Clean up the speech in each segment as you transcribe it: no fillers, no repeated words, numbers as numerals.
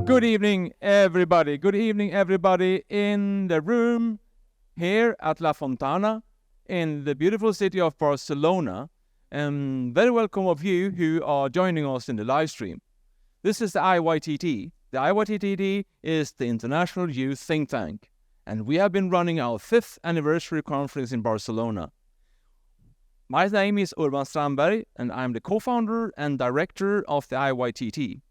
Good evening, everybody. Good evening, everybody in the room here at La Fontana in the beautiful city of Barcelona. And very welcome of you who are joining us in the live stream. This is the IYTT. The IYTT is the International Youth Think Tank, and we have been running our 5th anniversary conference in Barcelona. My name is Urban Strandberg, and I'm the co-founder and director of the IYTT.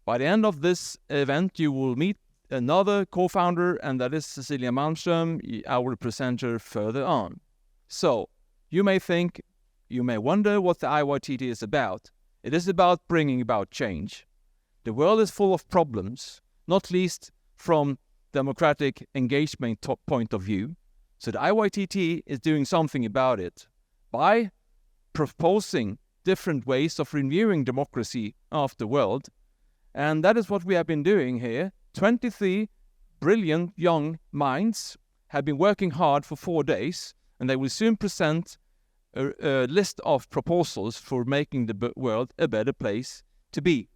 By the end of this event, you will meet another co-founder, and that is Cecilia Malmström, our presenter further on. So, you may wonder what the IYTT is about. It is about bringing about change. The world is full of problems, not least from democratic engagement point of view. So the IYTT is doing something about it by proposing different ways of renewing democracy of the world. And that is what we have been doing here. 23 brilliant young minds have been working hard for 4 days, and they will soon present a list of proposals for making the world a better place to be.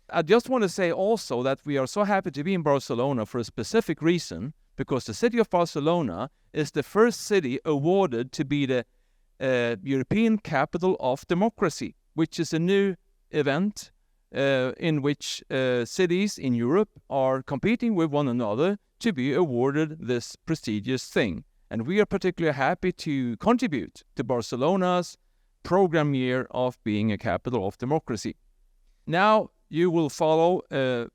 I just want to say also that we are so happy to be in Barcelona for a specific reason, because the city of Barcelona is the first city awarded to be the European Capital of Democracy, which is a new event in which cities in Europe are competing with one another to be awarded this prestigious thing. And we are particularly happy to contribute to Barcelona's program year of being a capital of democracy. Now there will follow a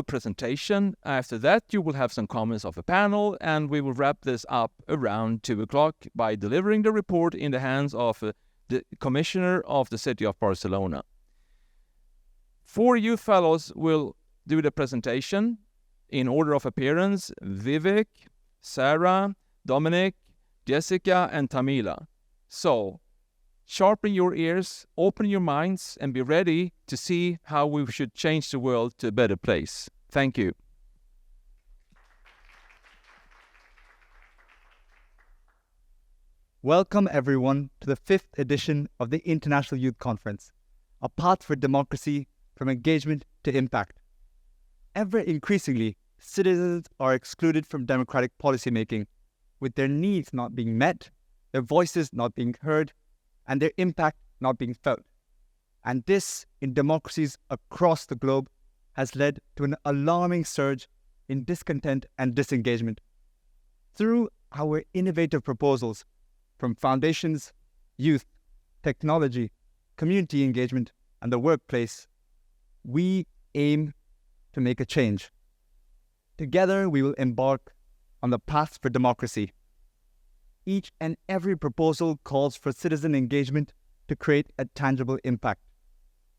presentation. After that, you will have some comments of a panel, and we will wrap this up around 2 o'clock by delivering the report in the hands of the commissioner of the city of Barcelona. 4 youth fellows will do the presentation in order of appearance: Vivek, Sarah, Dominic, Jessica, and Tamila. So, sharpen your ears, open your minds, and be ready to see how we should change the world to a better place. Thank you. Welcome everyone to the 5th edition of the International Youth Conference, a path for democracy from engagement to impact. Ever increasingly, citizens are excluded from democratic policymaking, with their needs not being met, their voices not being heard, and their impact not being felt. And this, in democracies across the globe, has led to an alarming surge in discontent and disengagement. Through our innovative proposals from foundations, youth, technology, community engagement, and the workplace, we aim to make a change. Together, we will embark on the path for democracy. Each and every proposal calls for citizen engagement to create a tangible impact.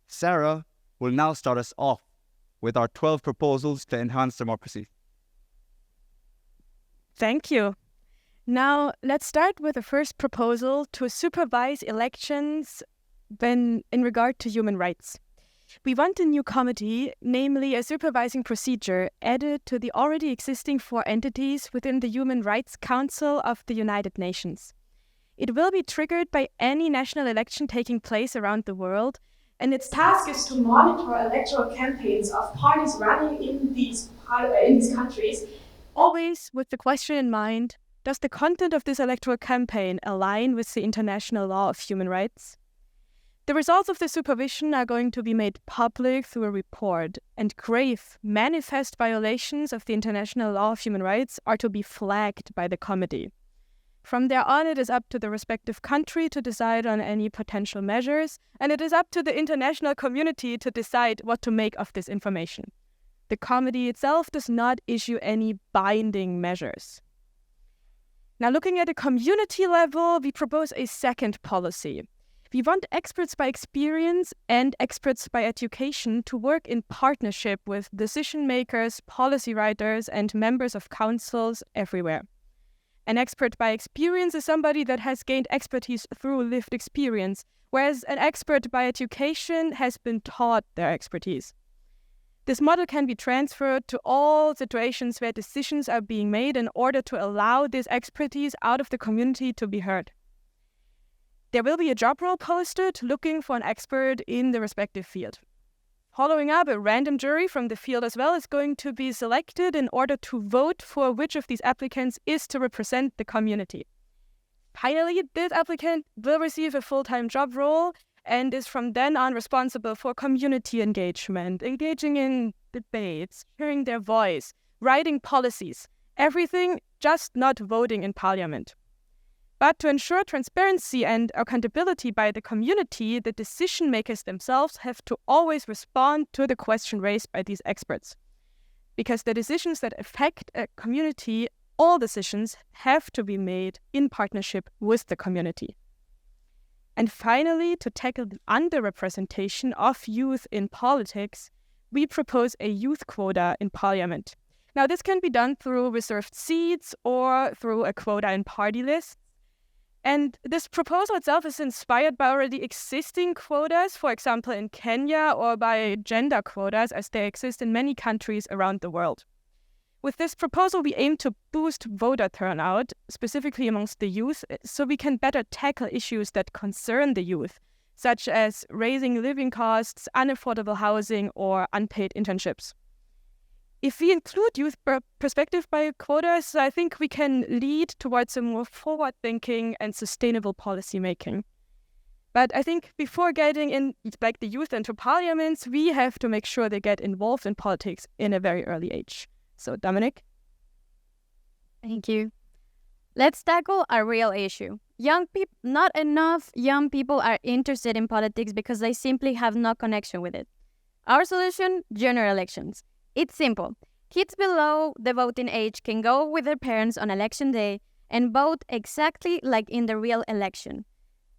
Sarah will now start us off with our 12 proposals to enhance democracy. Thank you. Now, let's start with the first proposal to supervise elections in regard to human rights. We want a new committee, namely a supervising procedure, added to the already existing 4 entities within the Human Rights Council of the United Nations. It will be triggered by any national election taking place around the world, and its task is to monitor electoral campaigns of parties running in these countries, always with the question in mind: does the content of this electoral campaign align with the international law of human rights? The results of the supervision are going to be made public through a report, and grave, manifest violations of the international law of human rights are to be flagged by the committee. From there on, it is up to the respective country to decide on any potential measures, and it is up to the international community to decide what to make of this information. The committee itself does not issue any binding measures. Now, looking at a community level, we propose a second policy. We want experts by experience and experts by education to work in partnership with decision makers, policy writers, and members of councils everywhere. An expert by experience is somebody that has gained expertise through lived experience, whereas an expert by education has been taught their expertise. This model can be transferred to all situations where decisions are being made in order to allow this expertise out of the community to be heard. There will be a job role posted looking for an expert in the respective field. Following up, a random jury from the field as well is going to be selected in order to vote for which of these applicants is to represent the community. Finally, this applicant will receive a full-time job role and is from then on responsible for community engagement, engaging in debates, hearing their voice, writing policies, everything, just not voting in parliament. But to ensure transparency and accountability by the community, the decision makers themselves have to always respond to the question raised by these experts. Because the decisions that affect a community, all decisions have to be made in partnership with the community. And finally, to tackle the underrepresentation of youth in politics, we propose a youth quota in parliament. Now, this can be done through reserved seats or through a quota in party lists. And this proposal itself is inspired by already existing quotas, for example, in Kenya, or by gender quotas as they exist in many countries around the world. With this proposal, we aim to boost voter turnout, specifically amongst the youth, so we can better tackle issues that concern the youth, such as raising living costs, unaffordable housing, or unpaid internships. If we include youth perspective by quotas, I think we can lead towards a more forward-thinking and sustainable policy making. But I think before getting in, like the youth into parliaments, we have to make sure they get involved in politics in a very early age. So, Dominic? Thank you. Let's tackle a real issue. Not enough young people are interested in politics because they simply have no connection with it. Our solution, general elections. It's simple. Kids below the voting age can go with their parents on election day and vote exactly like in the real election.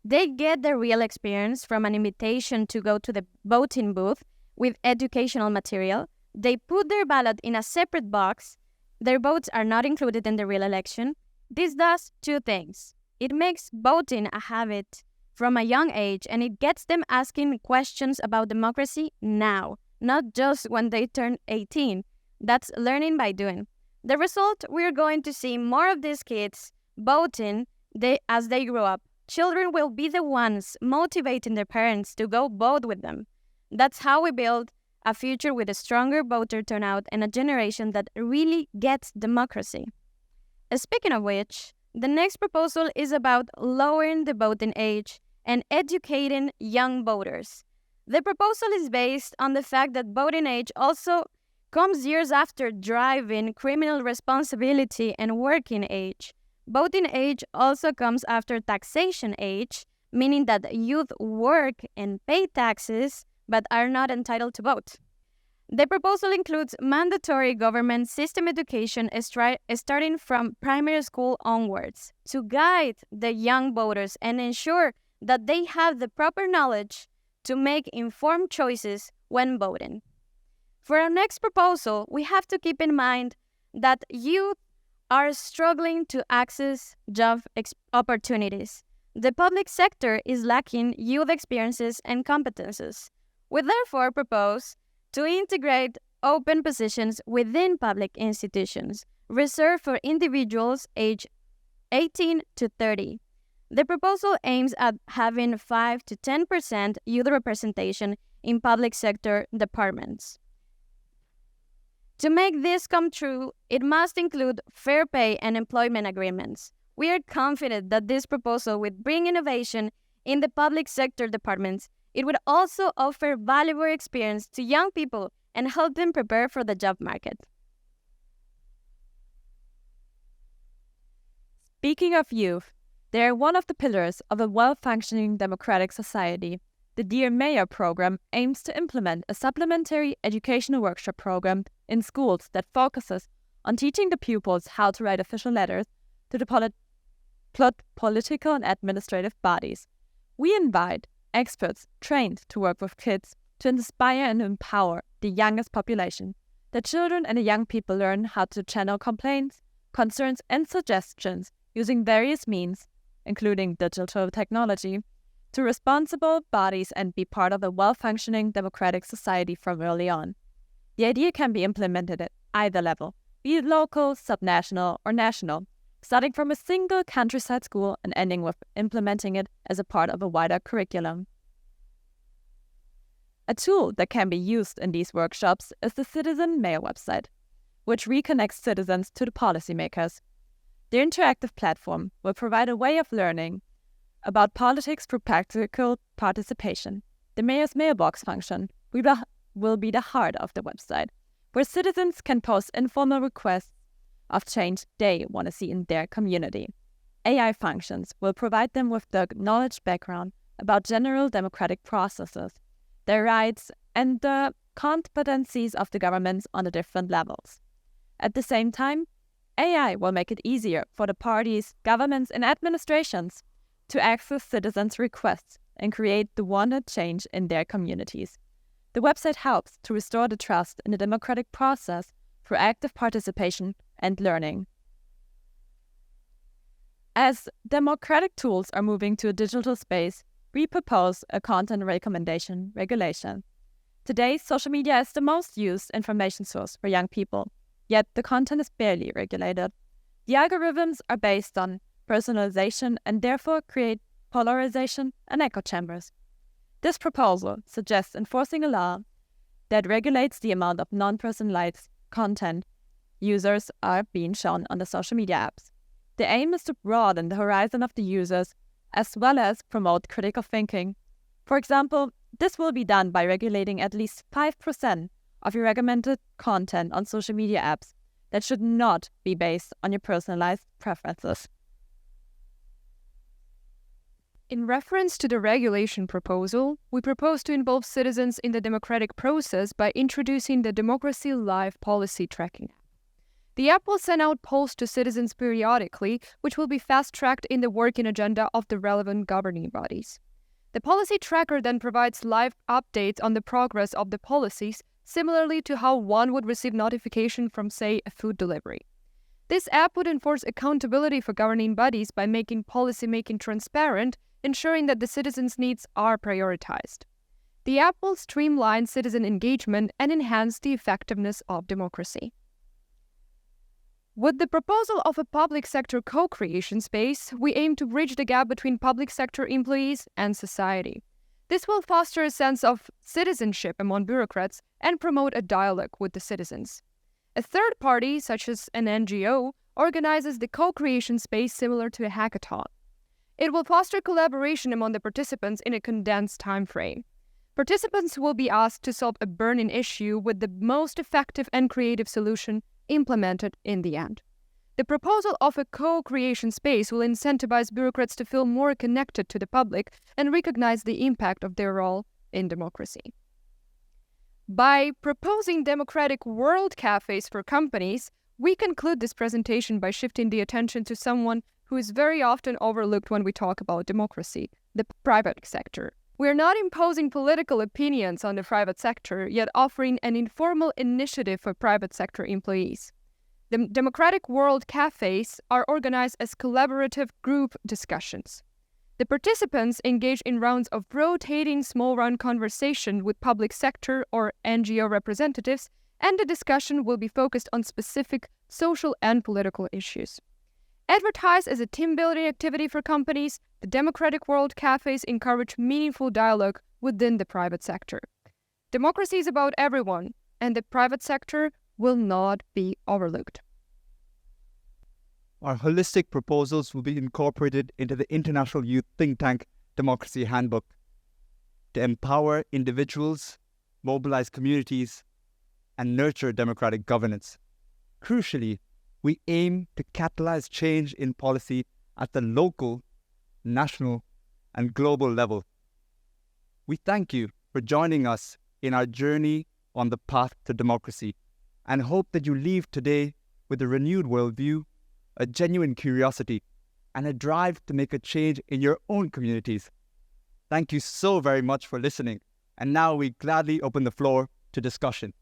They get the real experience from an invitation to go to the voting booth with educational material. They put their ballot in a separate box. Their votes are not included in the real election. This does two things. It makes voting a habit from a young age, and it gets them asking questions about democracy now, not just when they turn 18. That's learning by doing. The result, we're going to see more of these kids voting as they grow up. Children will be the ones motivating their parents to go vote with them. That's how we build a future with a stronger voter turnout and a generation that really gets democracy. Speaking of which, the next proposal is about lowering the voting age and educating young voters. The proposal is based on the fact that voting age also comes years after driving, criminal responsibility, and working age. Voting age also comes after taxation age, meaning that youth work and pay taxes but are not entitled to vote. The proposal includes mandatory government system education starting from primary school onwards to guide the young voters and ensure that they have the proper knowledge to make informed choices when voting. For our next proposal, we have to keep in mind that youth are struggling to access job opportunities. The public sector is lacking youth experiences and competences. We therefore propose to integrate open positions within public institutions reserved for individuals aged 18 to 30. The proposal aims at having 5 to 10% youth representation in public sector departments. To make this come true, it must include fair pay and employment agreements. We are confident that this proposal would bring innovation in the public sector departments. It would also offer valuable experience to young people and help them prepare for the job market. Speaking of youth, they are one of the pillars of a well-functioning democratic society. The Dear Mayor program aims to implement a supplementary educational workshop program in schools that focuses on teaching the pupils how to write official letters to the political and administrative bodies. We invite experts trained to work with kids to inspire and empower the youngest population. The children and the young people learn how to channel complaints, concerns, and suggestions using various means, including digital technology, to responsible bodies and be part of a well-functioning democratic society from early on. The idea can be implemented at either level, be it local, subnational, or national, starting from a single countryside school and ending with implementing it as a part of a wider curriculum. A tool that can be used in these workshops is the Citizen Mail website, which reconnects citizens to the policymakers. The interactive platform will provide a way of learning about politics through practical participation. The Mayor's Mailbox function will be the heart of the website, where citizens can post informal requests of change they want to see in their community. AI functions will provide them with the knowledge background about general democratic processes, their rights, and the competencies of the governments on the different levels. At the same time, AI will make it easier for the parties, governments, and administrations to access citizens' requests and create the wanted change in their communities. The website helps to restore the trust in the democratic process through active participation and learning. As democratic tools are moving to a digital space, we propose a content recommendation regulation. Today, social media is the most used information source for young people, yet the content is barely regulated. The algorithms are based on personalization and therefore create polarization and echo chambers. This proposal suggests enforcing a law that regulates the amount of non-personalized content users are being shown on the social media apps. The aim is to broaden the horizon of the users as well as promote critical thinking. For example, this will be done by regulating at least 5% of your recommended content on social media apps that should not be based on your personalized preferences. In reference to the regulation proposal, we propose to involve citizens in the democratic process by introducing the Democracy Live policy tracking app. The app will send out polls to citizens periodically, which will be fast-tracked in the working agenda of the relevant governing bodies. The policy tracker then provides live updates on the progress of the policies, similarly to how one would receive notification from, say, a food delivery. This app would enforce accountability for governing bodies by making policy-making transparent, ensuring that the citizens' needs are prioritized. The app will streamline citizen engagement and enhance the effectiveness of democracy. With the proposal of a public sector co-creation space, we aim to bridge the gap between public sector employees and society. This will foster a sense of citizenship among bureaucrats and promote a dialogue with the citizens. A third party, such as an NGO, organizes the co-creation space similar to a hackathon. It will foster collaboration among the participants in a condensed time frame. Participants will be asked to solve a burning issue with the most effective and creative solution implemented in the end. The proposal of a co-creation space will incentivize bureaucrats to feel more connected to the public and recognize the impact of their role in democracy. By proposing democratic world cafes for companies, we conclude this presentation by shifting the attention to someone who is very often overlooked when we talk about democracy, the private sector. We are not imposing political opinions on the private sector, yet offering an informal initiative for private sector employees. The Democratic World Cafes are organized as collaborative group discussions. The participants engage in rounds of rotating small-round conversation with public sector or NGO representatives, and the discussion will be focused on specific social and political issues. Advertised as a team-building activity for companies, the Democratic World Cafes encourage meaningful dialogue within the private sector. Democracy is about everyone, and the private sector will not be overlooked. Our holistic proposals will be incorporated into the International Youth Think Tank Democracy Handbook to empower individuals, mobilize communities, and nurture democratic governance. Crucially, we aim to catalyze change in policy at the local, national, and global level. We thank you for joining us in our journey on the path to democracy and hope that you leave today with a renewed worldview, a genuine curiosity, and a drive to make a change in your own communities. Thank you so very much for listening. And now we gladly open the floor to discussion.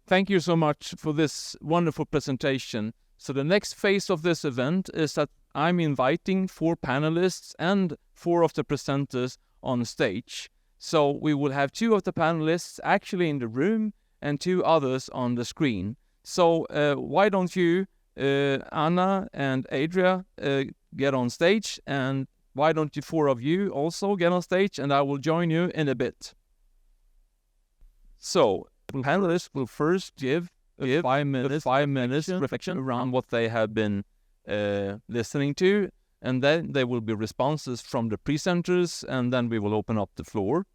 Thank you so much for this wonderful presentation. So the next phase of this event is that I'm inviting 4 panelists and 4 of the presenters on stage. So we will have 2 of the panelists actually in the room and 2 others on the screen. So why don't you, Anna and Adria, get on stage, and why don't you 4 of you also get on stage, and I will join you in a bit. So the panelists will first give 5 minutes reflection around what they have been listening to, and then there will be responses from the presenters, and then we will open up the floor.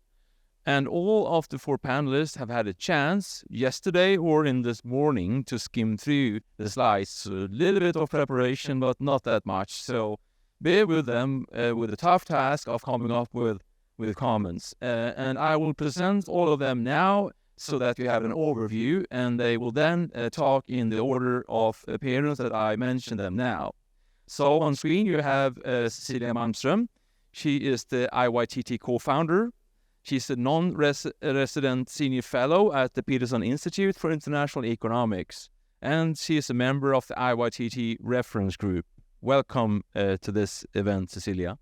And all of the 4 panelists have had a chance yesterday or in this morning to skim through the slides. So a little bit of preparation, but not that much. So bear with them with the tough task of coming up with comments. And I will present all of them now so that you have an overview, and they will then talk in the order of appearance that I mentioned them now. So on screen you have Cecilia Malmström. She is the IYTT co-founder. She's a non-resident senior fellow at the Peterson Institute for International Economics, and she is a member of the IYTT reference group. Welcome to this event, Cecilia.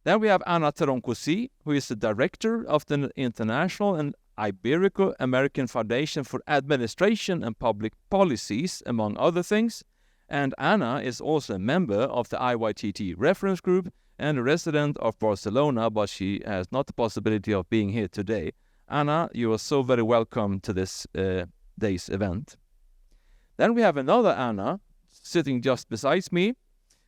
Then we have Anna Teronkosi, who is the director of the International and Iberico-American Foundation for Administration and Public Policies, among other things. And Anna is also a member of the IYTT reference group and a resident of Barcelona, but she has not the possibility of being here today. Anna, you are so very welcome to this day's event. Then we have another Anna sitting just beside me,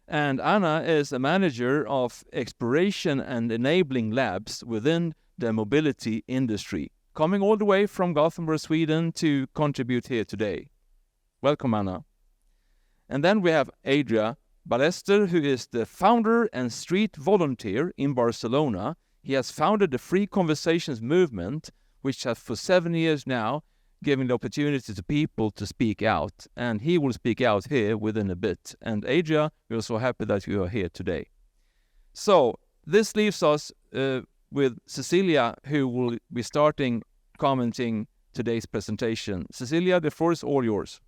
and Anna is a manager of exploration and enabling labs within the mobility industry, coming all the way from Gothenburg, Sweden to contribute here today. Welcome, Anna. And then we have Adria Ballester, who is the founder and street volunteer in Barcelona. He has founded the Free Conversations movement, which has for 7 years now given the opportunity to people to speak out. And he will speak out here within a bit. And Adria, we're so happy that you are here today. So this leaves us with Cecilia, who will be starting commenting today's presentation. Cecilia, the floor is all yours.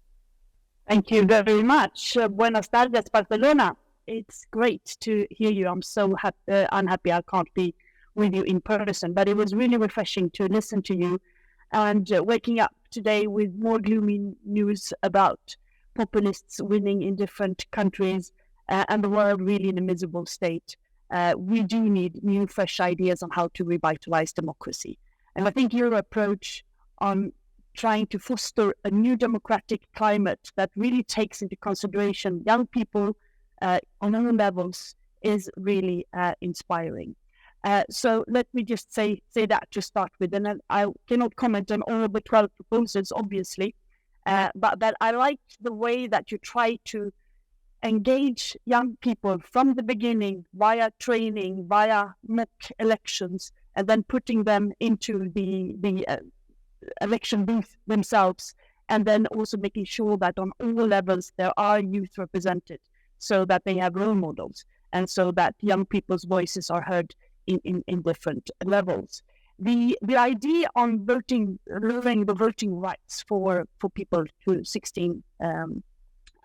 Thank you very much. Buenas tardes, Barcelona. It's great to hear you. I'm so unhappy I can't be with you in person, but it was really refreshing to listen to you. And waking up today with more gloomy news about populists winning in different countries and the world really in a miserable state. We do need new, fresh ideas on how to revitalize democracy. And I think your approach on trying to foster a new democratic climate that really takes into consideration young people on all levels is really inspiring. So let me just say that to start with, and I cannot comment on all the 12 proposals, obviously, but that I like the way that you try to engage young people from the beginning via training, via mock elections, and then putting them into the election booth themselves, and then also making sure that on all levels there are youth represented so that they have role models and so that young people's voices are heard in different levels. The idea on voting, lowering the voting rights for people to 16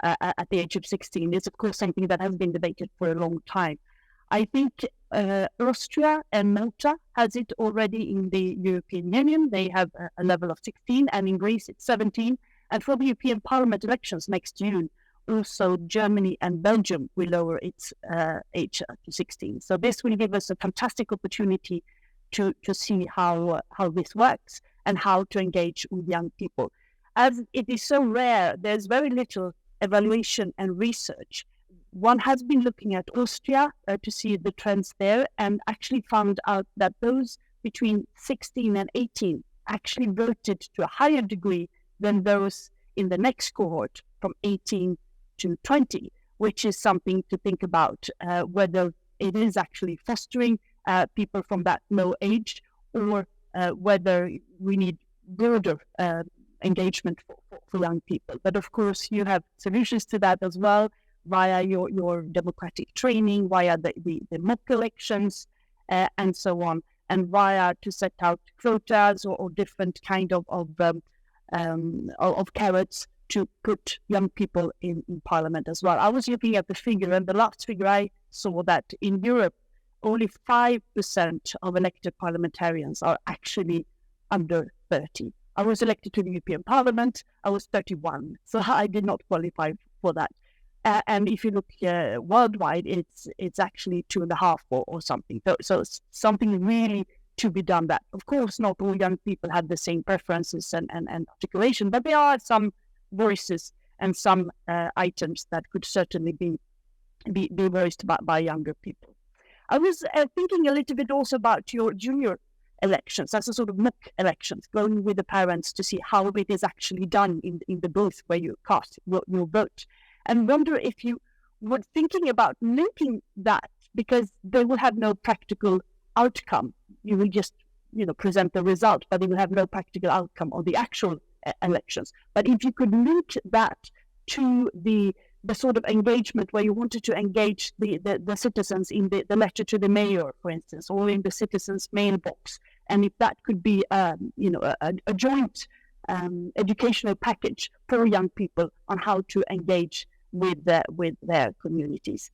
at the age of 16 is of course something that has been debated for a long time. I think Austria and Malta has it already in the European Union. They have a level of 16, and in Greece it's 17. And for the European Parliament elections next June, also Germany and Belgium will lower its age to 16. So this will give us a fantastic opportunity to see how this works and how to engage with young people. As it is so rare, there's very little evaluation and research. One has been looking at Austria to see the trends there, and actually found out that those between 16 and 18 actually voted to a higher degree than those in the next cohort from 18 to 20, which is something to think about, whether it is actually fostering people from that low age, or whether we need broader engagement for young people. But of course, you have solutions to that as well, via your democratic training, via the mock elections, and so on, and via to set out quotas or different kind of carrots to put young people in parliament as well. I was looking at the figure, and the last figure I saw that in Europe, only 5% of elected parliamentarians are actually under 30. I was elected to the European Parliament. I was 31, so I did not qualify for that. And if you look worldwide, it's actually 2.5 or something. So it's something really to be done that. Of course, not all young people have the same preferences and articulation, but there are some voices and some items that could certainly be voiced by younger people. I was thinking a little bit also about your junior elections as a sort of mock elections, going with the parents to see how it is actually done in the booth where you cast your vote, and wonder if you were thinking about linking that, because they will have no practical outcome. You will just present the result, but it will have no practical outcome of the actual elections. But if you could link that to the sort of engagement where you wanted to engage the citizens in the letter to the mayor, for instance, or in the citizens' mailbox, and if that could be a joint educational package for young people on how to engage with their communities.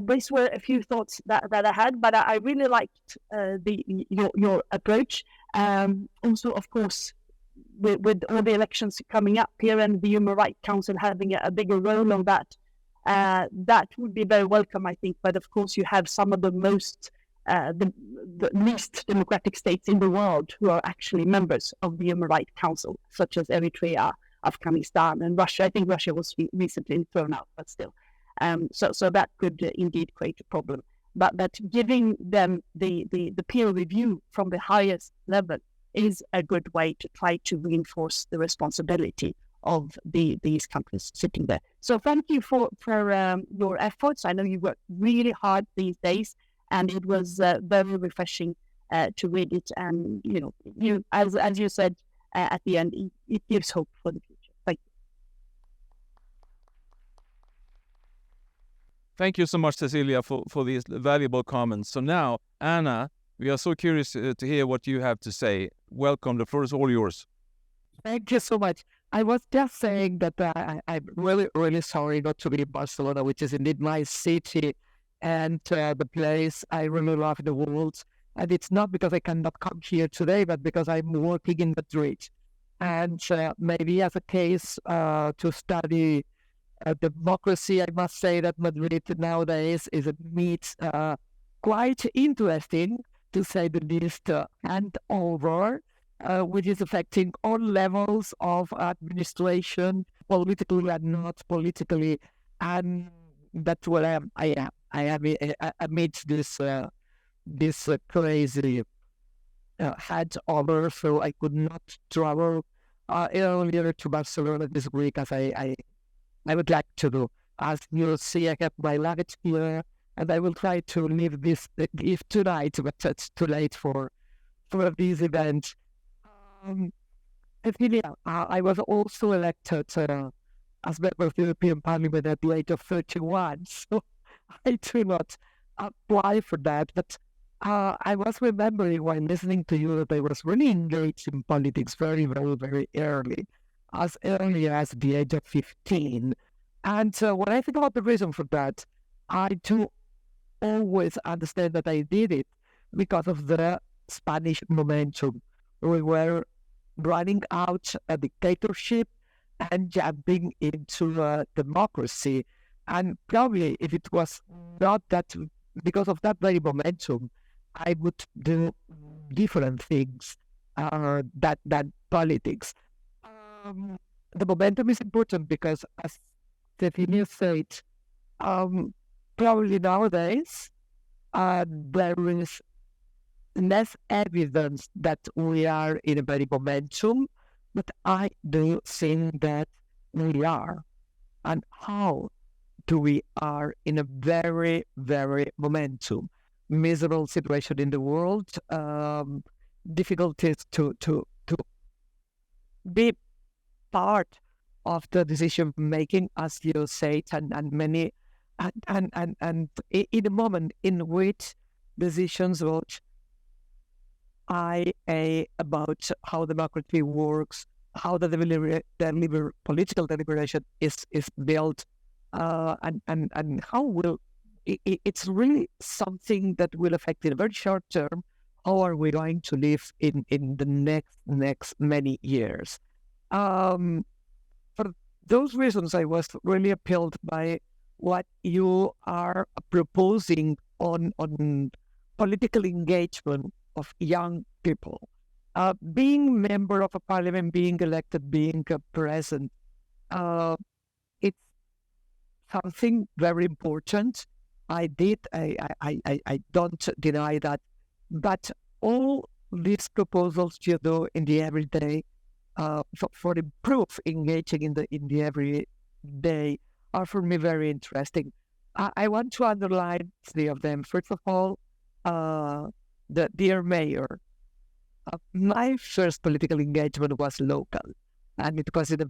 These were a few thoughts that I had, but I really liked your approach. Also, of course, with all the elections coming up here and the Human Rights Council having a bigger role on that, that would be very welcome, I think. But of course, you have some of the least democratic states in the world who are actually members of the Human Rights Council, such as Eritrea, Afghanistan, and Russia. I think Russia was recently thrown out, but still. So that could indeed create a problem. But giving them the peer review from the highest level is a good way to try to reinforce the responsibility of these countries sitting there. So thank you for your efforts. I know you work really hard these days, and it was very refreshing to read it. And you as you said at the end, it gives hope for the future. Thank you. Thank you so much, Cecilia, for these valuable comments. So now, Anna, we are so curious to hear what you have to say. Welcome. The floor is all yours. Thank you so much. I was just saying that I'm really, really sorry not to be in Barcelona, which is indeed my city and the place I really love in the world. And it's not because I cannot come here today, but because I'm working in Madrid. And maybe as a case to study democracy, I must say that Madrid nowadays is a meet quite interesting, to say the least, handover, which is affecting all levels of administration, politically and not politically, and that's where I am. I am amidst this crazy handover, so I could not travel earlier to Barcelona this week as I would like to do. As you'll see, I have my luggage here, and I will try to leave this gift tonight, but it's too late for this event. I was also elected as member of the European Parliament at the age of 31, so I do not apply for that. But I was remembering while listening to you that I was really engaged in politics very, very, very early as the age of 15. And when I think about the reason for that, I do always understand that I did it because of the Spanish momentum. We were running out a dictatorship and jumping into democracy. And probably if it was not that, because of that very momentum, I would do different things than politics. The momentum is important because, as Cecilia said, probably nowadays there is less evidence that we are in a very momentum, but I do think that we are. And how do we are in a very, very momentum? Miserable situation in the world, difficulties to be part of the decision making, as you said, and many, and in a moment in which decisions which about how democracy works, how the political deliberation is built, and how will it's really something that will affect in a very short term. How are we going to live in the next many years? For those reasons, I was really appealed by what you are proposing on political engagement of young people. Being member of a parliament, being elected, being present, it's something very important. I don't deny that. But all these proposals you do in the everyday for improve engaging in the everyday are for me very interesting. I want to underline 3 of them. First of all, the dear mayor. My first political engagement was local, and it was in a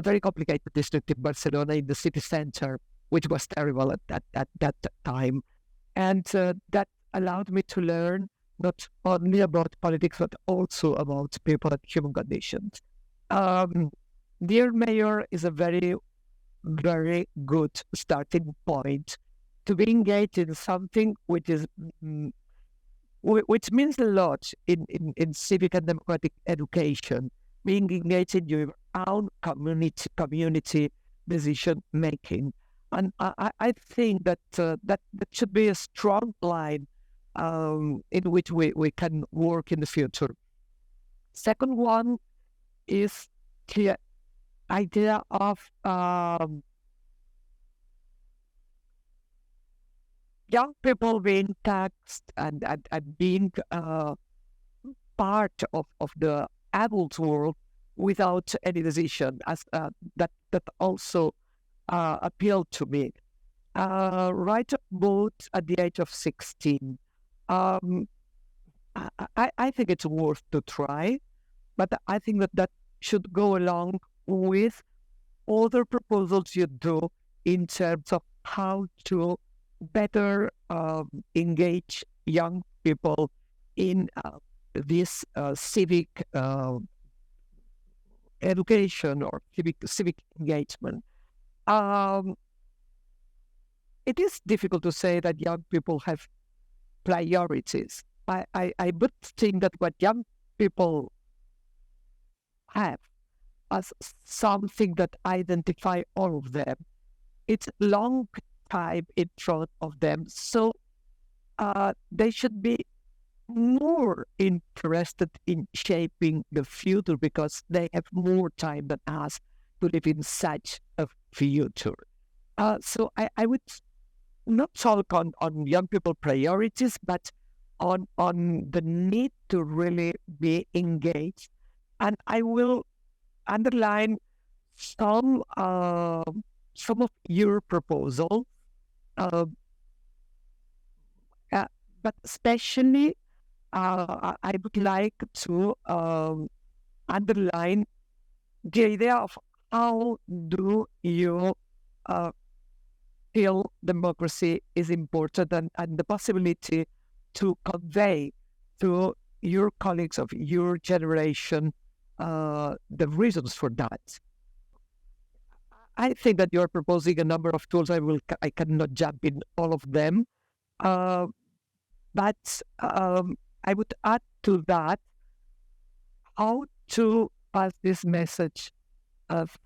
very complicated district in Barcelona, in the city center, which was terrible at that time. And that allowed me to learn not only about politics, but also about people and human conditions. Dear Mayor is a very, very good starting point to be engaged in something which is which means a lot in civic and democratic education, being engaged in your own community decision making. And I think that that should be a strong line in which we can work in the future. Second one is the idea of young people being taxed and being part of the adult world without any decision, as that also appealed to me. Right about at the age of 16, I think it's worth to try, but I think that should go along with other proposals you do in terms of how to better engage young people in this civic education or civic engagement. It is difficult to say that young people have priorities. I would think that what young people have as something that identify all of them, it's long time in front of them. So they should be more interested in shaping the future because they have more time than us to live in such a future. So I would not talk on young people priorities, but on the need to really be engaged. And I will underline some of your proposals, but especially I would like to underline the idea of how do you feel democracy is important and the possibility to convey to your colleagues of your generation the reasons for that. I think that you're proposing a number of tools. I cannot jump in all of them, but I would add to that how to pass this message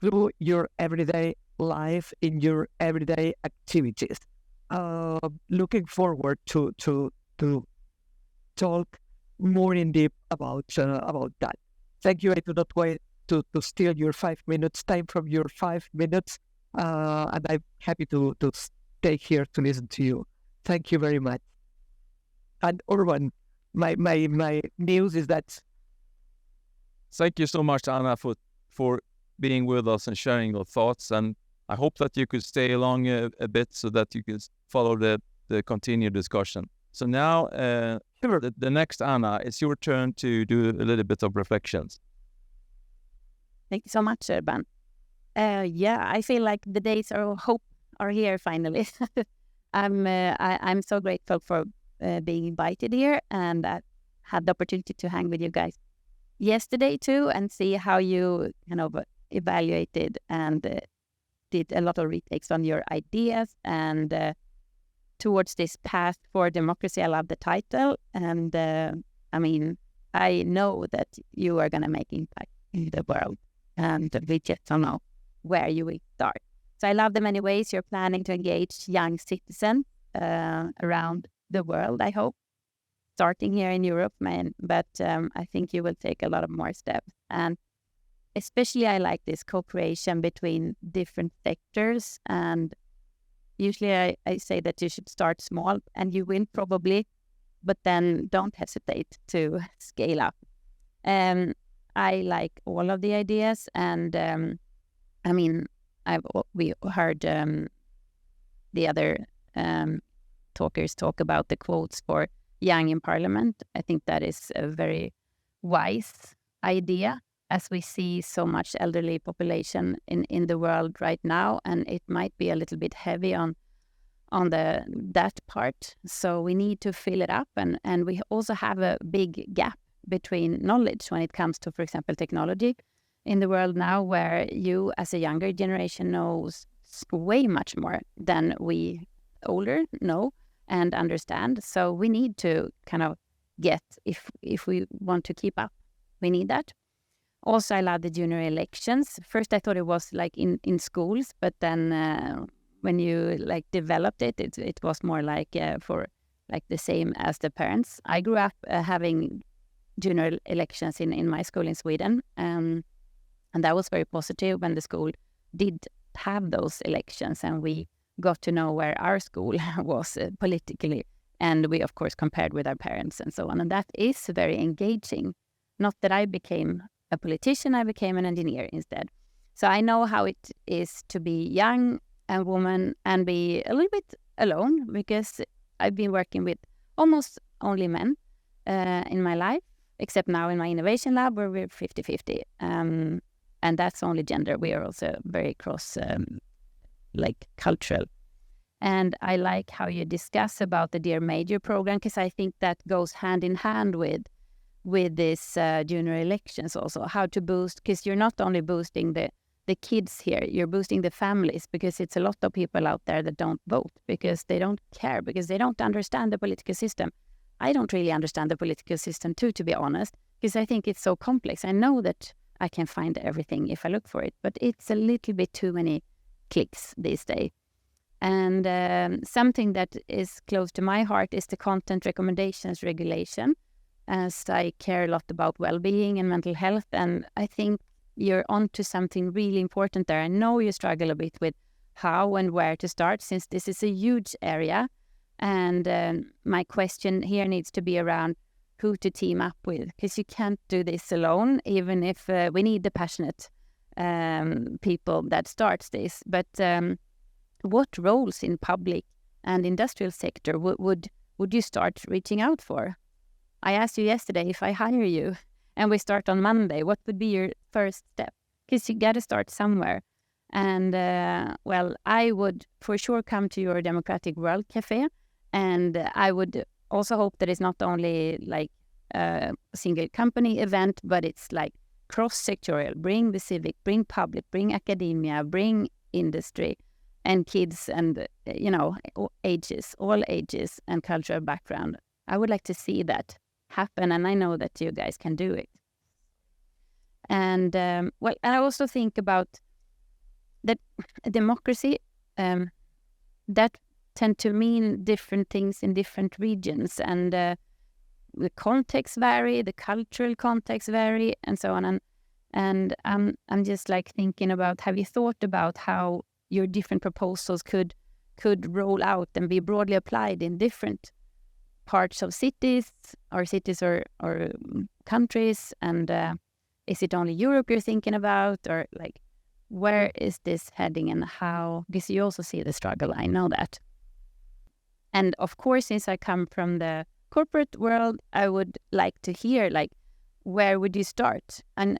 through your everyday life, in your everyday activities. Looking forward to talk more in depth about that. Thank you. I do not want to steal your 5 minutes time from your 5 minutes, and I'm happy to stay here to listen to you. Thank you very much. And Urban, my news is that. Thank you so much, Anna, for being with us and sharing your thoughts. And I hope that you could stay along a bit so that you could follow the continued discussion. So now, the next Anna, it's your turn to do a little bit of reflections. Thank you so much, Urban. I feel like the days of hope are here finally. I'm so grateful for being invited here, and I had the opportunity to hang with you guys yesterday too, and see how you kind of evaluated and did a lot of retakes on your ideas and towards this path for democracy. I love the title, and I know that you are going to make impact in the world, and we just don't know where you will start. So I love the many ways you're planning to engage young citizens around the world, I hope. Starting here in Europe, but I think you will take a lot of more steps. And especially I like this cooperation between different sectors. And usually I say that you should start small and you win probably, but then don't hesitate to scale up. I like all of the ideas. And I mean, we heard the other talkers talk about the quotes for young in parliament. I think that is a very wise idea, as we see so much elderly population in the world right now, and it might be a little bit heavy on that part. So we need to fill it up, and we also have a big gap between knowledge when it comes to, for example, technology in the world now, where you as a younger generation knows way much more than we older know and understand. So we need to kind of get, if we want to keep up, we need that. Also, I love the junior elections. First, I thought it was like in schools, but then when you like developed it was more like for like the same as the parents. I grew up having junior elections in my school in Sweden, and that was very positive when the school did have those elections, and we got to know where our school was politically, and we of course compared with our parents and so on, and that is very engaging. Not that I became a politician, I became an engineer instead. So I know how it is to be young and woman and be a little bit alone, because I've been working with almost only men in my life, except now in my innovation lab where we're 50-50. And that's only gender. We are also very cross, like cultural. And I like how you discuss about the Dear Major program, because I think that goes hand in hand with this junior elections also, how to boost, because you're not only boosting the kids here, you're boosting the families, because it's a lot of people out there that don't vote because they don't care, because they don't understand the political system. I don't really understand the political system too, to be honest, because I think it's so complex. I know that I can find everything if I look for it, but it's a little bit too many clicks these days. And something that is close to my heart is the content recommendations regulation, as I care a lot about well-being and mental health. And I think you're onto something really important there. I know you struggle a bit with how and where to start, since this is a huge area. And my question here needs to be around who to team up with, because you can't do this alone, even if we need the passionate people that starts this. But what roles in public and industrial sector would you start reaching out for? I asked you yesterday, if I hire you and we start on Monday, what would be your first step? Because you got to start somewhere. And well, I would for sure come to your Democratic World Cafe. And I would also hope that it's not only like a single company event, but it's like cross-sectorial. Bring the civic, bring public, bring academia, bring industry and kids and, you know, all ages and cultural background. I would like to see that happen, and I know that you guys can do it. And well, I also think about that democracy that tend to mean different things in different regions, and the context vary, the cultural context vary, and so on. And I'm just like thinking about, have you thought about how your different proposals could roll out and be broadly applied in different parts of cities or countries? And is it only Europe you're thinking about, or like where is this heading, and how? Because you also see the struggle, I know that. And of course, since I come from the corporate world, I would like to hear, like, where would you start? And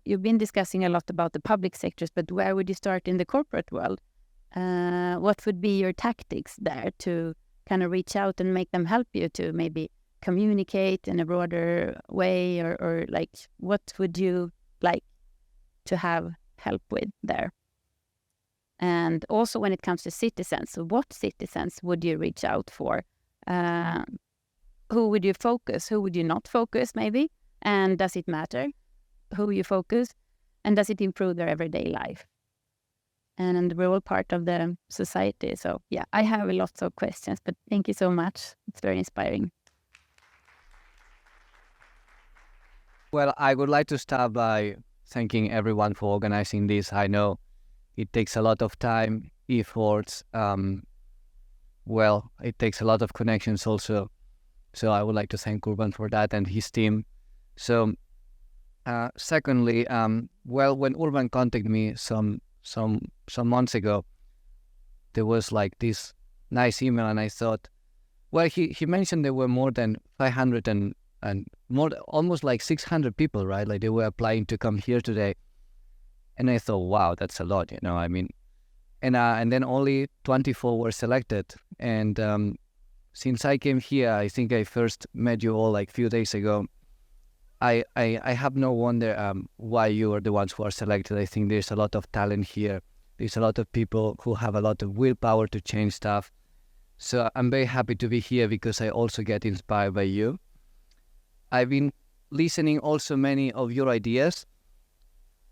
you've been discussing a lot about the public sectors, but where would you start in the corporate world? What would be your tactics there to kind of reach out and make them help you to maybe communicate in a broader way, or like, what would you like to have help with there? And also when it comes to citizens, so what citizens would you reach out for? Who would you focus? Who would you not focus, maybe? And does it matter who you focus? And does it improve their everyday life? and we're all part of the society. So yeah, I have lots of questions, but thank you so much. It's very inspiring. Well, I would like to start by thanking everyone for organizing this. I know it takes a lot of time, efforts. It takes a lot of connections also. So I would like to thank Urban for that and his team. So, secondly, when Urban contacted me some months ago, there was like this nice email, and I thought, well, he mentioned there were more than 500 and more, almost like 600 people, right? Like they were applying to come here today, and I thought, wow, that's a lot, I mean, and then only 24 were selected, and since I came here, I think I first met you all like a few days ago. I have no wonder why you are the ones who are selected. I think there's a lot of talent here. There's a lot of people who have a lot of willpower to change stuff. So I'm very happy to be here because I also get inspired by you. I've been listening also many of your ideas.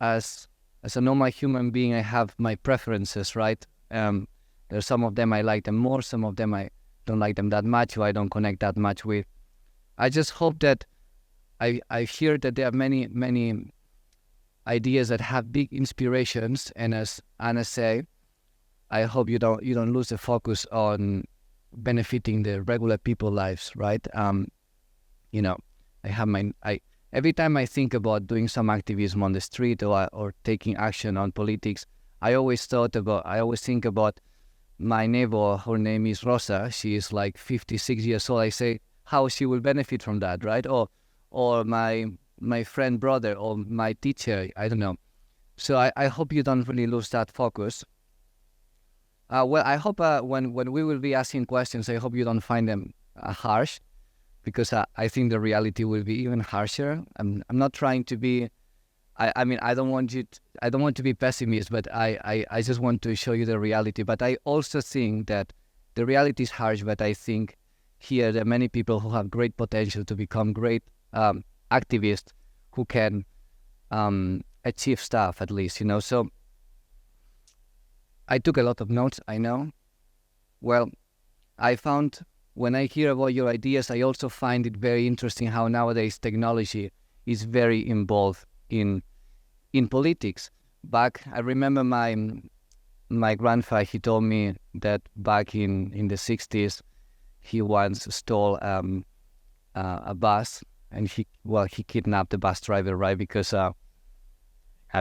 As a normal human being, I have my preferences, right? There's some of them I like them more, some of them I don't like them that much, or I don't connect that much with. I just hope that I hear that there are many ideas that have big inspirations, and as Anna say, I hope you don't lose the focus on benefiting the regular people lives, right? Every time I think about doing some activism on the street or taking action on politics, I always think about my neighbor. Her name is Rosa. She is like 56 years old. I say how she will benefit from that, right? Or my friend brother or my teacher. I don't know. So I hope you don't really lose that focus. I hope when we will be asking questions, I hope you don't find them harsh, because I think the reality will be even harsher. I'm not trying to be. I mean, I don't want to be pessimist, but I just want to show you the reality. But I also think that the reality is harsh. But I think here there are many people who have great potential to become great activists who can achieve stuff, at least, So I took a lot of notes, I know. Well, I found when I hear about your ideas, I also find it very interesting how nowadays technology is very involved in politics. I remember my grandfather, he told me that back in the 60s, he once stole a bus, and he kidnapped the bus driver, right? Because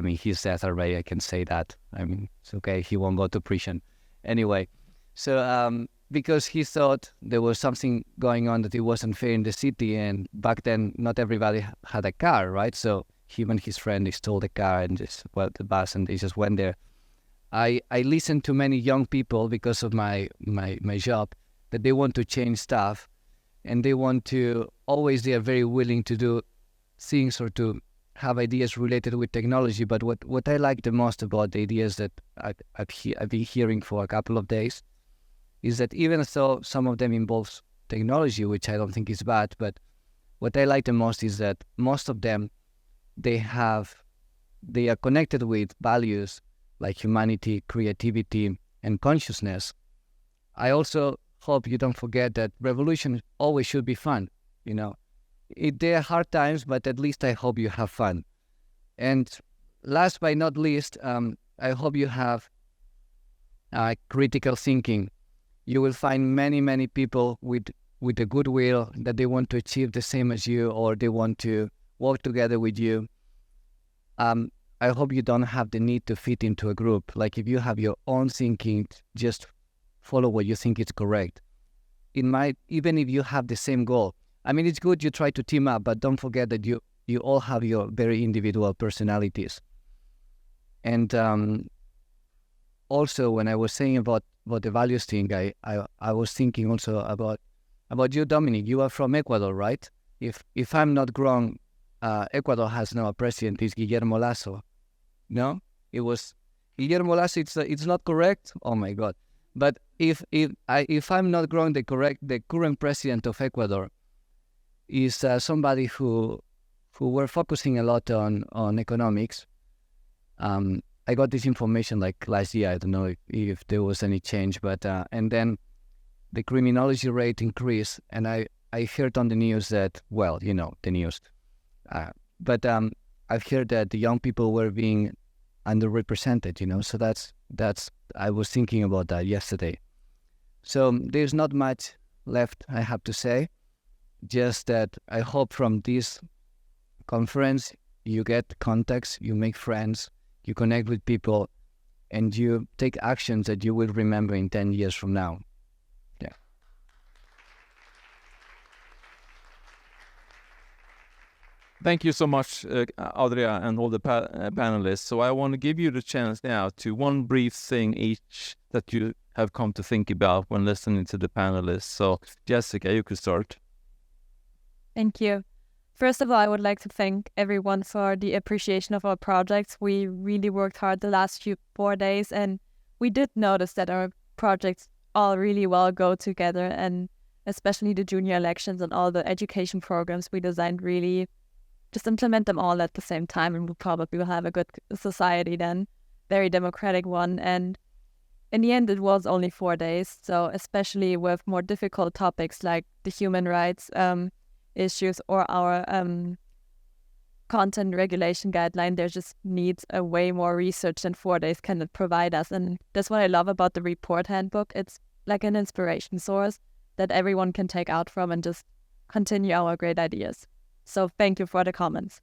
he's dead already, I can say that. I mean, it's okay, he won't go to prison. Anyway, so because he thought there was something going on that it wasn't fair in the city, and back then not everybody had a car, right? So him and his friend, they stole the car and the bus, and they just went there. I listened to many young people because of my job, that they want to change stuff, and they are very willing to do things or to have ideas related with technology. But what I like the most about the ideas that I've been hearing for a couple of days is that even though some of them involves technology, which I don't think is bad, but what I like the most is that most of them, they are connected with values like humanity, creativity, and consciousness. I also hope you don't forget that revolution always should be fun. There are hard times, but at least I hope you have fun. And last but not least, I hope you have critical thinking. You will find many people with a goodwill that they want to achieve the same as you, or they want to work together with you. I hope you don't have the need to fit into a group. Like, if you have your own thinking, just follow what you think is correct. Even if you have the same goal. I mean, it's good you try to team up, but don't forget that you all have your very individual personalities. And also, when I was saying about the values thing, I was thinking also about you, Dominic. You are from Ecuador, right? If I'm not wrong, Ecuador has now a president. It's Guillermo Lasso. No, it was Guillermo Lasso. It's not correct. Oh my God! But if I'm not wrong, the current president of Ecuador is somebody who were focusing a lot on economics. I I got this information like last year. I don't know if there was any change, but and then the criminology rate increased, and I heard on the news that, well, you know, the news, but I've heard that the young people were being underrepresented, you know, so that's I was thinking about that yesterday. So there's not much left, I have to say, just that I hope from this conference you get contacts, you make friends, you connect with people, and you take actions that you will remember in 10 years from now. Yeah. Thank you so much, Adria, and all the panelists. So I want to give you the chance now to one brief thing each that you have come to think about when listening to the panelists. So Jessica, you could start. Thank you. First of all, I would like to thank everyone for the appreciation of our projects. We really worked hard the last 4 days, and we did notice that our projects all really well go together, and especially the junior elections and all the education programs we designed really just implement them all at the same time, and we probably will have a good society then, very democratic one. And in the end, it was only 4 days. So especially with more difficult topics like the human rights issues or our content regulation guideline, there just needs a way more research than 4 days can provide us. And that's what I love about the report handbook. It's like an inspiration source that everyone can take out from and just continue our great ideas. So thank you for the comments.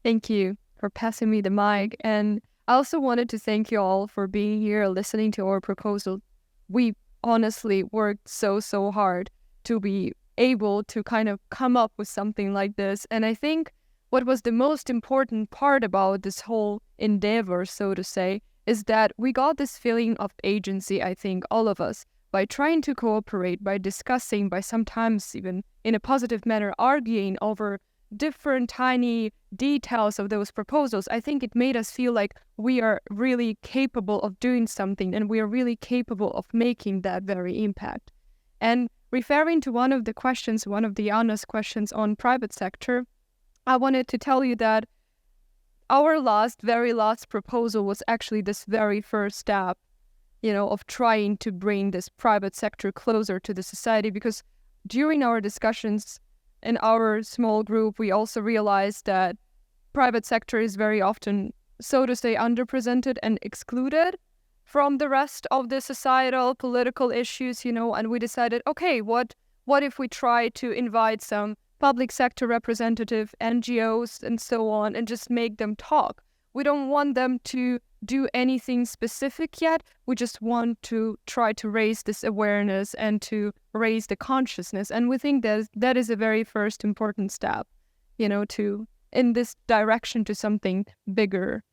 Thank you for passing me the mic. And I also wanted to thank you all for being here, listening to our proposal. We honestly worked so hard to be able to kind of come up with something like this. And I think what was the most important part about this whole endeavor, so to say, is that we got this feeling of agency, I think, all of us, by trying to cooperate, by discussing, by sometimes even in a positive manner arguing over different tiny details of those proposals. I think it made us feel like we are really capable of doing something, and we are really capable of making that very impact. And referring to one of the honest questions on private sector, I wanted to tell you that our very last proposal was actually this very first step, of trying to bring this private sector closer to the society, because during our discussions in our small group, we also realized that private sector is very often, so to say, underrepresented and excluded from the rest of the societal political issues, and we decided, okay, what if we try to invite some public sector representative, NGOs and so on, and just make them talk. We don't want them to do anything specific yet. We just want to try to raise this awareness and to raise the consciousness. And we think that is a very first important step, in this direction to something bigger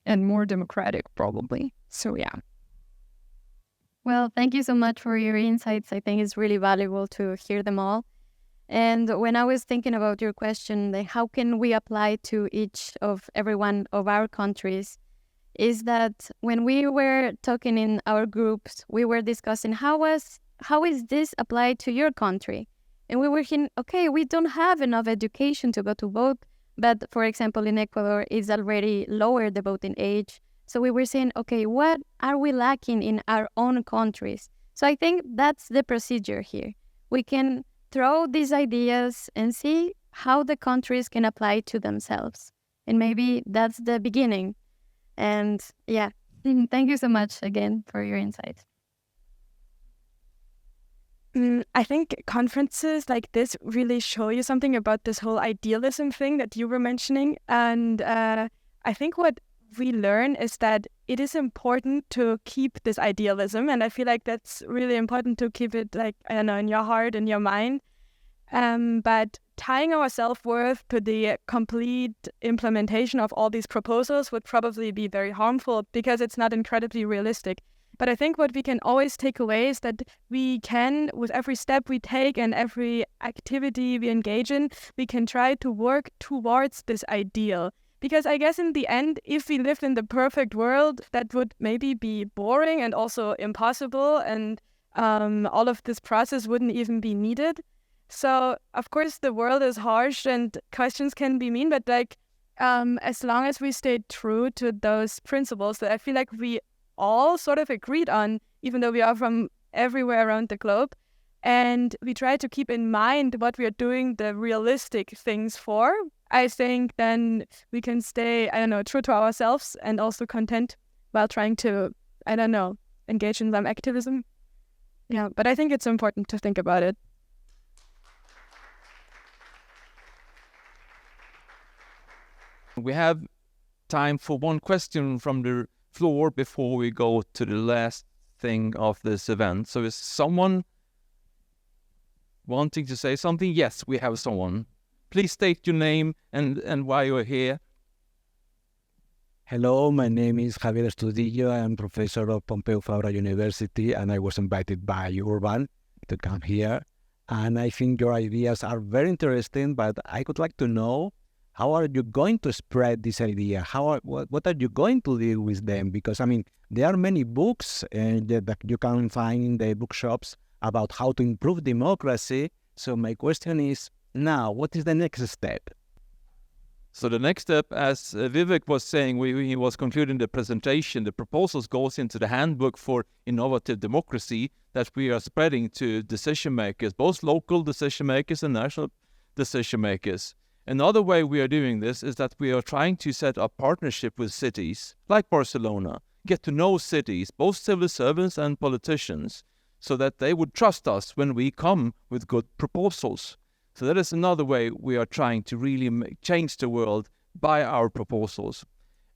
and more democratic, probably. So, yeah. Well, thank you so much for your insights. I think it's really valuable to hear them all. And when I was thinking about your question, like how can we apply to every one of our countries, is that when we were talking in our groups, we were discussing how is this applied to your country? And we were thinking, okay, we don't have enough education to go to vote, but for example, in Ecuador, it's already lowered the voting age. So we were saying, okay, what are we lacking in our own countries? So I think that's the procedure here. We can throw these ideas and see how the countries can apply to themselves. And maybe that's the beginning. And yeah, thank you so much again for your insights. I think conferences like this really show you something about this whole idealism thing that you were mentioning. And I think what we learn is that it is important to keep this idealism. And I feel like that's really important to keep it, like, I don't know, in your heart and your mind. But tying our self-worth to the complete implementation of all these proposals would probably be very harmful because it's not incredibly realistic. But I think what we can always take away is that we can, with every step we take and every activity we engage in, we can try to work towards this ideal. Because I guess in the end, if we lived in the perfect world, that would maybe be boring and also impossible, and all of this process wouldn't even be needed. So, of course, the world is harsh and questions can be mean, but like, as long as we stay true to those principles that I feel like we all sort of agreed on, even though we are from everywhere around the globe, and we try to keep in mind what we are doing the realistic things for, I think then we can stay, true to ourselves and also content while trying to, engage in some activism. Yeah, but I think it's important to think about it. We have time for one question from the floor before we go to the last thing of this event. So is someone wanting to say something? Yes, we have someone. Please state your name and why you're here. Hello, my name is Javier Estudillo. I am professor of Pompeu Fabra University, and I was invited by Urban to come here. And I think your ideas are very interesting, but I would like to know, how are you going to spread this idea? What are you going to do with them? Because, there are many books that you can find in the bookshops about how to improve democracy. So my question is, now, what is the next step? So the next step, as Vivek was saying, he was concluding the presentation, the proposals goes into the handbook for innovative democracy that we are spreading to decision makers, both local decision makers and national decision makers. Another way we are doing this is that we are trying to set up partnership with cities like Barcelona, get to know cities, both civil servants and politicians, so that they would trust us when we come with good proposals. So that is another way we are trying to really change the world by our proposals.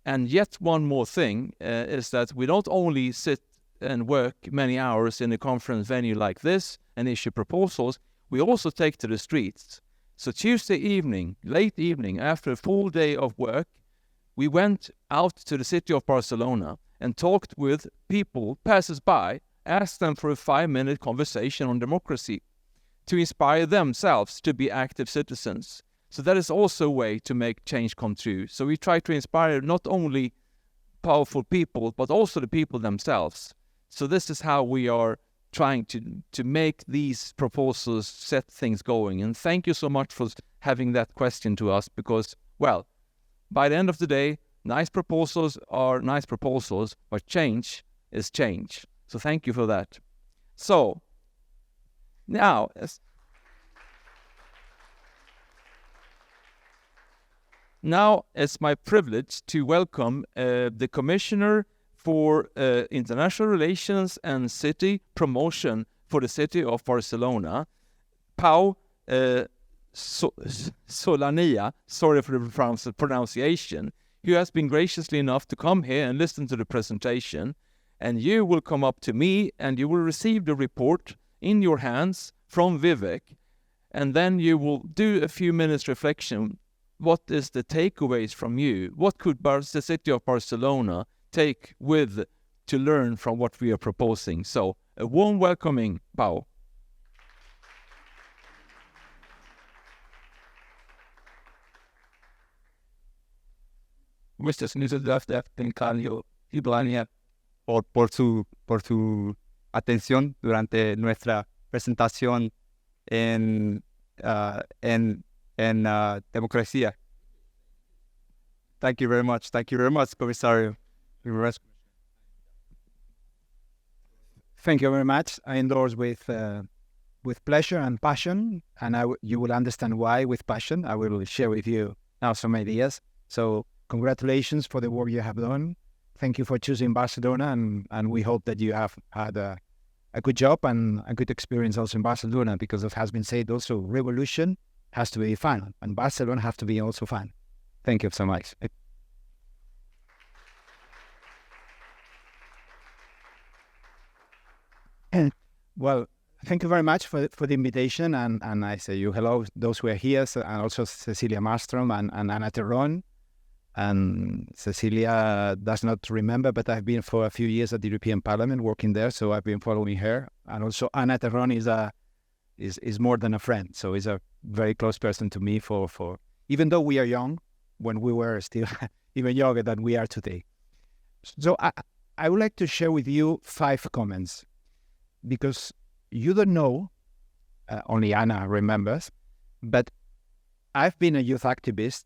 And yet one more thing is that we don't only sit and work many hours in a conference venue like this and issue proposals, we also take to the streets. So Tuesday evening, late evening, after a full day of work, we went out to the city of Barcelona and talked with people, passers-by, asked them for a 5-minute conversation on democracy, to inspire themselves to be active citizens. So that is also a way to make change come true. So we try to inspire not only powerful people, but also the people themselves. So this is how we are trying to make these proposals set things going. And thank you so much for having that question to us, because, well, by the end of the day, nice proposals are nice proposals, but change is change. So thank you for that. So, now, it's my privilege to welcome the Commissioner for International Relations and City Promotion for the city of Barcelona, Pau Solania, sorry for the pronunciation, who has been graciously enough to come here and listen to the presentation. And you will come up to me and you will receive the report in your hands from Vivek, and then you will do a few minutes reflection. What is the takeaways from you? What could the city of Barcelona take with to learn from what we are proposing? So a warm welcoming, Pau. Muchas gracias por su atención durante nuestra presentación en democracia. Thank you very much. Thank you very much, Comisario. Thank you very much. I endorse with pleasure and passion, and you will understand why with passion. I will share with you now some ideas. So congratulations for the work you have done. Thank you for choosing Barcelona, and we hope that you have had a good job and a good experience also in Barcelona, because it has been said also, revolution has to be fun, and Barcelona has to be also fun. Thank you so much. Well, thank you very much for the invitation, and I say you hello, those who are here, and also Cecilia Marstrom and Ana Terron. And Cecilia does not remember, but I've been for a few years at the European Parliament working there, so I've been following her. And also Ana Terron is more than a friend, so is a very close person to me for even though we are young, when we were still even younger than we are today. So I would like to share with you 5 comments, because you don't know, only Ana remembers, but I've been a youth activist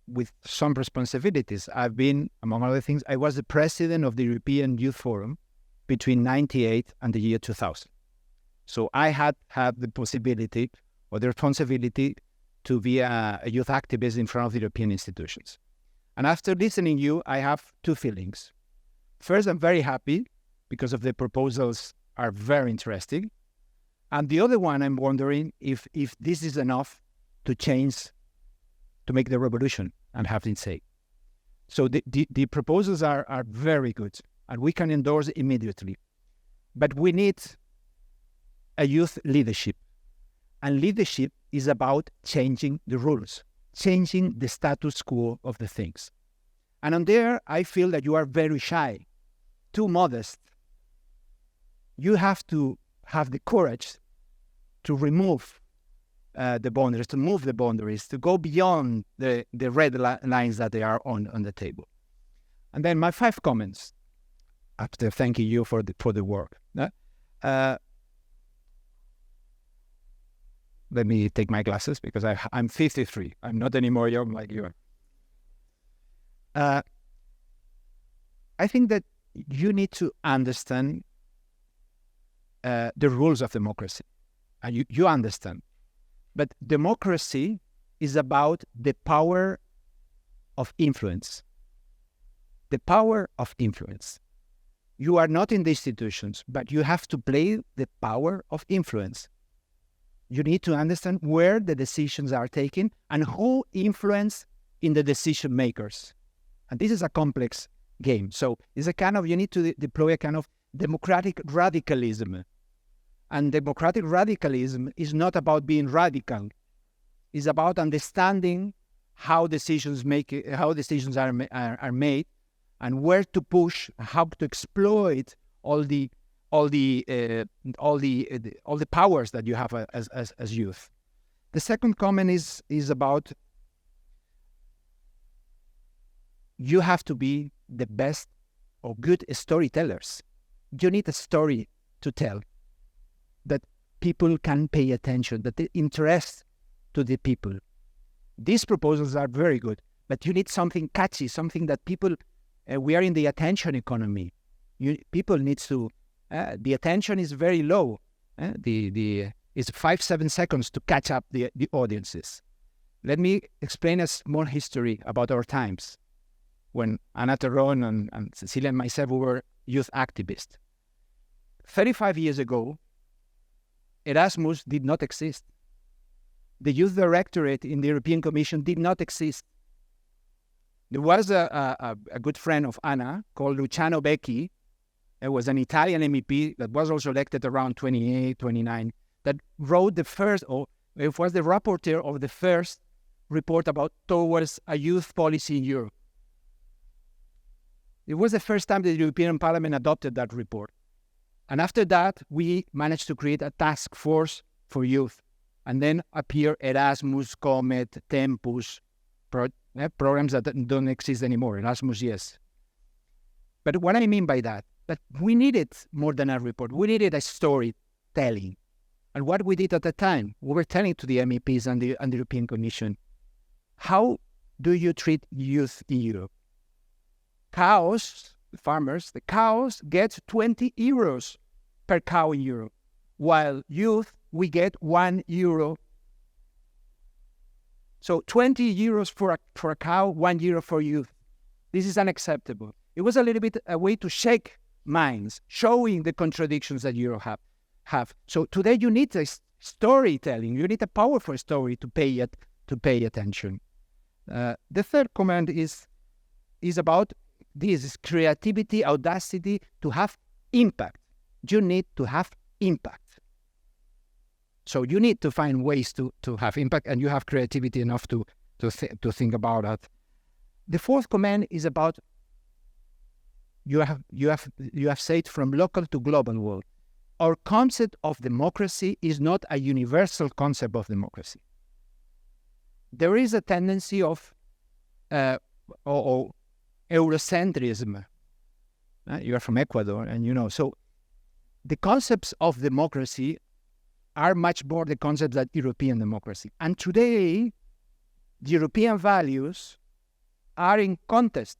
with some responsibilities. I've been, among other things, I was the president of the European Youth Forum between 98 and the year 2000. So I had the possibility or the responsibility to be a youth activist in front of the European institutions. And after listening to you, I have two feelings. First, I'm very happy because of the proposals are very interesting. And the other one, I'm wondering if this is enough to change, to make the revolution, and have it say. So the proposals are very good, and we can endorse immediately. But we need a youth leadership. And leadership is about changing the rules, changing the status quo of the things. And on there, I feel that you are very shy, too modest. You have to have the courage to remove the boundaries, to move the boundaries, to go beyond the red lines that they are on the table. And then my 5 comments, after thanking you for the work. Let me take my glasses because I'm 53. I'm not anymore young like you are. I think that you need to understand the rules of democracy. And you understand. But democracy is about the power of influence. The power of influence. You are not in the institutions, but you have to play the power of influence. You need to understand where the decisions are taken and who influence in the decision makers. And this is a complex game. So it's a kind of, you need to deploy a kind of democratic radicalism. And democratic radicalism is not about being radical. It's about understanding how decisions are made, and where to push, how to exploit all the powers that you have as youth. The second comment is about you have to be the best or good storytellers. You need a story to tell that people can pay attention, that they interest to the people. These proposals are very good, but you need something catchy, something that people, we are in the attention economy. People need to, the attention is very low. It's 5-7 seconds to catch up the audiences. Let me explain a small history about our times when Ana Terron and Cecilia and myself were youth activists. 35 years ago, Erasmus did not exist. The youth directorate in the European Commission did not exist. There was a good friend of Anna called Luciano Becchi. It was an Italian MEP that was also elected around 28, 29, that wrote the first, or it was the rapporteur of the first report about towards a youth policy in Europe. It was the first time the European Parliament adopted that report. And after that, we managed to create a task force for youth. And then appear Erasmus, Comet, Tempus, programs that don't exist anymore. Erasmus, yes. But what I mean by that we needed more than a report. We needed a storytelling. And what we did at the time, we were telling to the MEPs and the European Commission, how do you treat youth in Europe? Cows, farmers, the cows get 20 euros per cow in Europe, while youth, we get €1. So 20 euros for a cow, €1 for youth. This is unacceptable. It was a little bit a way to shake minds, showing the contradictions that Europe have. So today you need a storytelling. You need a powerful story to pay attention. The third comment is about this creativity, audacity to have impact. You need to have impact. So you need to find ways to have impact, and you have creativity enough to think about that. The fourth comment is about you have said from local to global world. Our concept of democracy is not a universal concept of democracy. There is a tendency of Eurocentrism. You are from Ecuador, and you know. So the concepts of democracy are much more the concepts that European democracy. And today, the European values are in contest.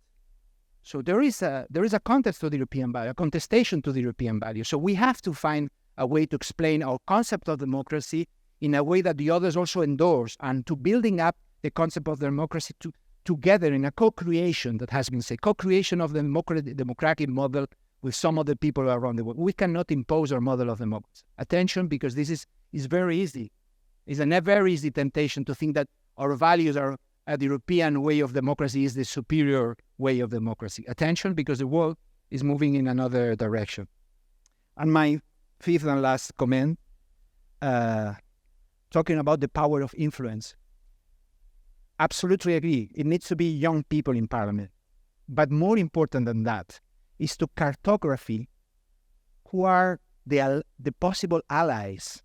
So there is a contest to the European value, a contestation to the European value. So we have to find a way to explain our concept of democracy in a way that the others also endorse, and to building up the concept of democracy together in a co-creation that has been said, co-creation of the democratic model with some of the people around the world. We cannot impose our model of democracy. Attention, because this is very easy. It's a very easy temptation to think that our values are the European way of democracy is the superior way of democracy. Attention, because the world is moving in another direction. And my fifth and last comment, talking about the power of influence. Absolutely agree. It needs to be young people in parliament. But more important than that is to cartography who are the possible allies.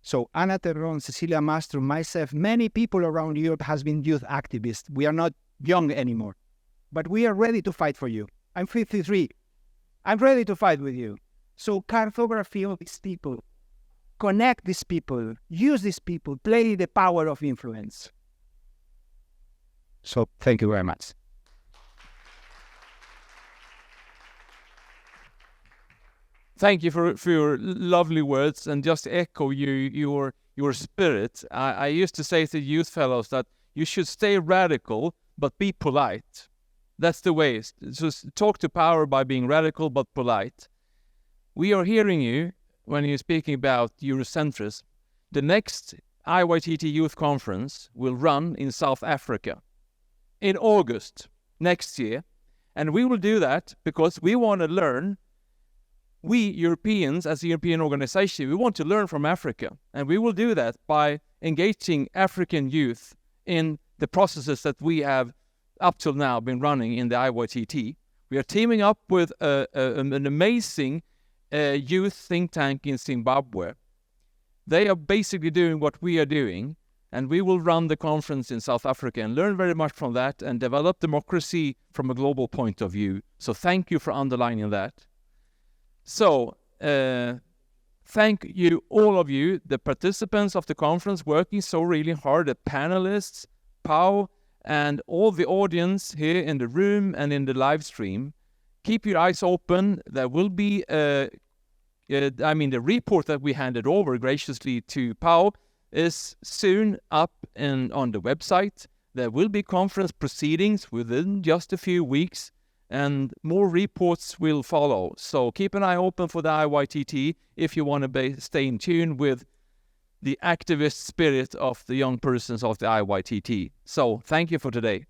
So Ana Terron, Cecilia Mastro, myself, many people around Europe has been youth activists. We are not young anymore, but we are ready to fight for you. I'm 53. I'm ready to fight with you. So cartography of these people, connect these people, use these people, play the power of influence. So thank you very much. Thank you for your lovely words, and just to echo your spirit. I used to say to youth fellows that you should stay radical but be polite. That's the way. Just talk to power by being radical but polite. We are hearing you when you're speaking about Eurocentrism. The next IYTT Youth Conference will run in South Africa in August next year, and we will do that because we want to learn. We Europeans, as a European organization, we want to learn from Africa. And we will do that by engaging African youth in the processes that we have up till now been running in the IYTT. We are teaming up with an amazing youth think tank in Zimbabwe. They are basically doing what we are doing. And we will run the conference in South Africa and learn very much from that and develop democracy from a global point of view. So thank you for underlining that. So, thank you, all of you, the participants of the conference working so really hard, the panelists, Pau, and all the audience here in the room and in the live stream. Keep your eyes open. There will be, the report that we handed over graciously to Pau is soon up on the website. There will be conference proceedings within just a few weeks, and more reports will follow. So keep an eye open for the IYTT if you want to stay in tune with the activist spirit of the young persons of the IYTT. So thank you for today.